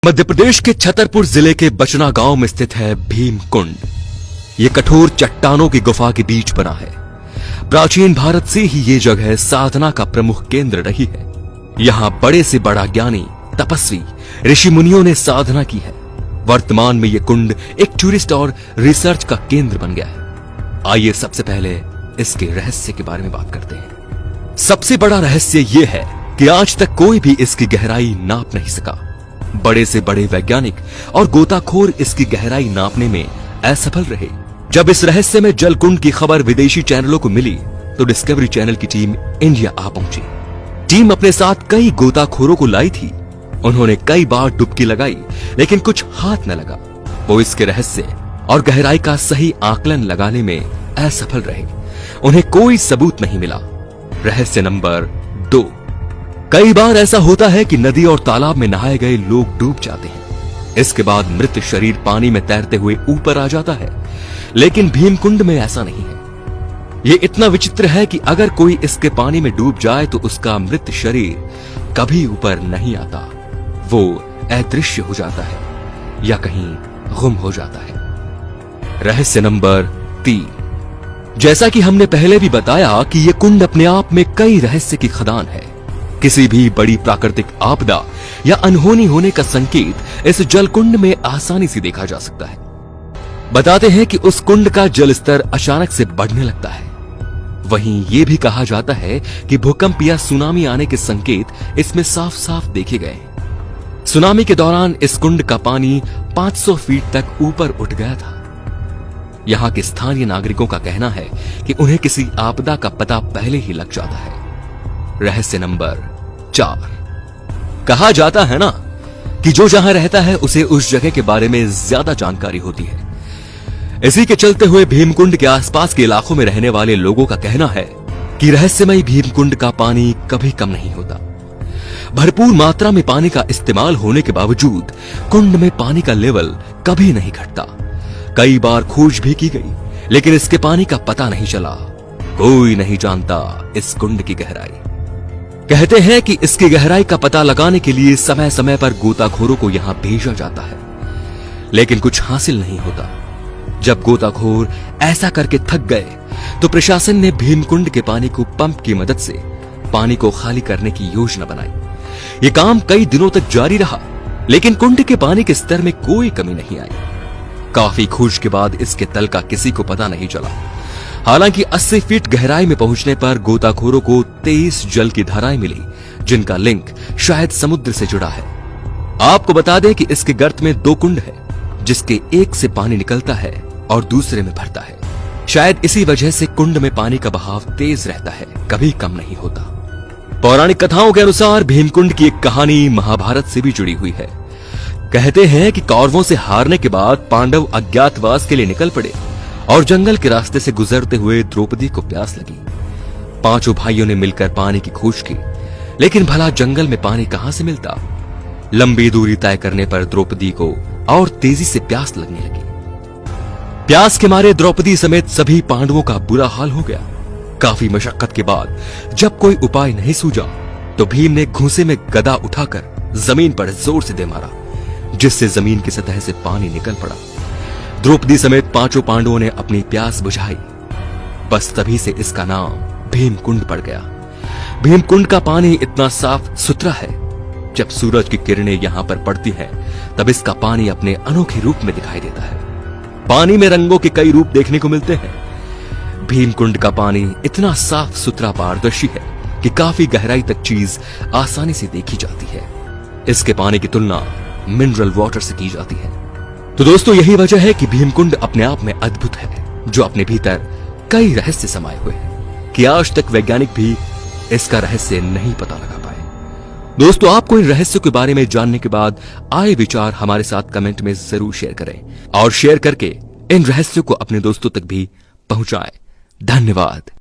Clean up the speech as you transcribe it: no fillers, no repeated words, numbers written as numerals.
मध्य प्रदेश के छतरपुर जिले के बचना गांव में स्थित है भीम कुंड। ये कठोर चट्टानों की गुफा के बीच बना है। प्राचीन भारत से ही ये जगह साधना का प्रमुख केंद्र रही है। यहाँ बड़े से बड़ा ज्ञानी, तपस्वी, ऋषि मुनियों ने साधना की है। वर्तमान में ये कुंड एक टूरिस्ट और रिसर्च का केंद्र बन गया है। आइए सबसे पहले इसके रहस्य के बारे में बात करते हैं। सबसे बड़ा रहस्य ये है कि आज तक कोई भी इसकी गहराई नाप नहीं सका। बड़े से बड़े वैज्ञानिक और गोताखोर इसकी गहराई नापने में असफल रहे। जब इस रहस्य में जल कुंड की खबर विदेशी चैनलों को मिली तो डिस्कवरी चैनल की टीम इंडिया आ पहुंची। टीम अपने साथ कई गोताखोरों को लाई थी। उन्होंने कई बार डुबकी लगाई लेकिन कुछ हाथ न लगा। वो इसके रहस्य और गहराई का सही आकलन लगाने में असफल रहे। उन्हें कोई सबूत नहीं मिला। रहस्य नंबर 2। कई बार ऐसा होता है कि नदी और तालाब में नहाए गए लोग डूब जाते हैं। इसके बाद मृत शरीर पानी में तैरते हुए ऊपर आ जाता है, लेकिन भीमकुंड में ऐसा नहीं है। यह इतना विचित्र है कि अगर कोई इसके पानी में डूब जाए तो उसका मृत शरीर कभी ऊपर नहीं आता। वो अदृश्य हो जाता है या कहीं गुम हो जाता है। रहस्य नंबर 3। जैसा कि हमने पहले भी बताया कि यह कुंड अपने आप में कई रहस्य की खदान है। किसी भी बड़ी प्राकृतिक आपदा या अनहोनी होने का संकेत इस जल कुंड में आसानी से देखा जा सकता है। बताते हैं कि उस कुंड का जल स्तर अचानक से बढ़ने लगता है। वहीं यह भी कहा जाता है कि भूकंप या सुनामी आने के संकेत इसमें साफ साफ देखे गए। सुनामी के दौरान इस कुंड का पानी 500 फीट तक ऊपर उठ गया था। यहां के स्थानीय नागरिकों का कहना है कि उन्हें किसी आपदा का पता पहले ही लग जाता है। रहस्य नंबर 4। कहा जाता है ना कि जो जहां रहता है उसे उस जगह के बारे में ज्यादा जानकारी होती है। इसी के चलते हुए भीमकुंड के आसपास के इलाकों में रहने वाले लोगों का कहना है कि रहस्यमय भीमकुंड का पानी कभी कम नहीं होता। भरपूर मात्रा में पानी का इस्तेमाल होने के बावजूद कुंड में पानी का लेवल कभी नहीं घटता। कई बार खोज भी की गई लेकिन इसके पानी का पता नहीं चला। कोई नहीं जानता इस कुंड की गहराई। कहते हैं कि इसकी गहराई का पता लगाने के लिए समय समय पर गोताखोरों को यहां भेजा जाता है, लेकिन कुछ हासिल नहीं होता। जब गोताखोर ऐसा करके थक गए तो प्रशासन ने भीमकुंड के पानी को पंप की मदद से पानी को खाली करने की योजना बनाई। ये काम कई दिनों तक जारी रहा, लेकिन कुंड के पानी के स्तर में कोई कमी नहीं आई। काफी खोज के बाद इसके तल का किसी को पता नहीं चला। हालांकि 80 फीट गहराई में पहुंचने पर गोताखोरों को 23 जल की धाराएं मिली, जिनका लिंक शायद समुद्र से जुड़ा है। आपको बता दें कि इसके गर्त में 2 कुंड है, जिसके एक से पानी निकलता है और दूसरे में भरता है। शायद इसी वजह से कुंड में पानी का बहाव तेज रहता है, कभी कम नहीं होता। पौराणिक कथाओं के अनुसार भीमकुंड की एक कहानी महाभारत से भी जुड़ी हुई है। कहते हैं कि कौरवों से हारने के बाद पांडव अज्ञातवास के लिए निकल पड़े और जंगल के रास्ते से गुजरते हुए द्रौपदी को प्यास लगी। 5 भाइयों ने मिलकर पानी की खोज की, लेकिन भला जंगल में पानी कहां से मिलता। लंबी दूरी तय करने पर द्रौपदी को और तेजी से प्यास लगने लगी। प्यास के मारे द्रौपदी समेत सभी पांडवों का बुरा हाल हो गया। काफी मशक्कत के बाद जब कोई उपाय नहीं सूझा तो भीम ने घूंसे में गदा उठाकर जमीन पर जोर से दे मारा, जिससे जमीन की सतह से पानी निकल पड़ा। द्रौपदी समेत 5 पांडवों ने अपनी प्यास बुझाई। बस तभी से इसका नाम भीमकुंड पड़ गया। भीमकुंड का पानी इतना साफ सुथरा है, जब सूरज की किरणें यहां पर पड़ती हैं, तब इसका पानी अपने अनोखे रूप में दिखाई देता है। पानी में रंगों के कई रूप देखने को मिलते हैं। भीमकुंड का पानी इतना साफ सुथरा पारदर्शी है कि काफी गहराई तक चीज आसानी से देखी जाती है। इसके पानी की तुलना मिनरल वाटर से की जाती है। तो दोस्तों, यही वजह है कि भीमकुंड अपने आप में अद्भुत है, जो अपने भीतर कई रहस्य समाये हुए हैं कि आज तक वैज्ञानिक भी इसका रहस्य नहीं पता लगा पाए। दोस्तों, आपको इन रहस्यों के बारे में जानने के बाद आए विचार हमारे साथ कमेंट में जरूर शेयर करें और शेयर करके इन रहस्यों को अपने दोस्तों तक भी पहुंचाएं। धन्यवाद।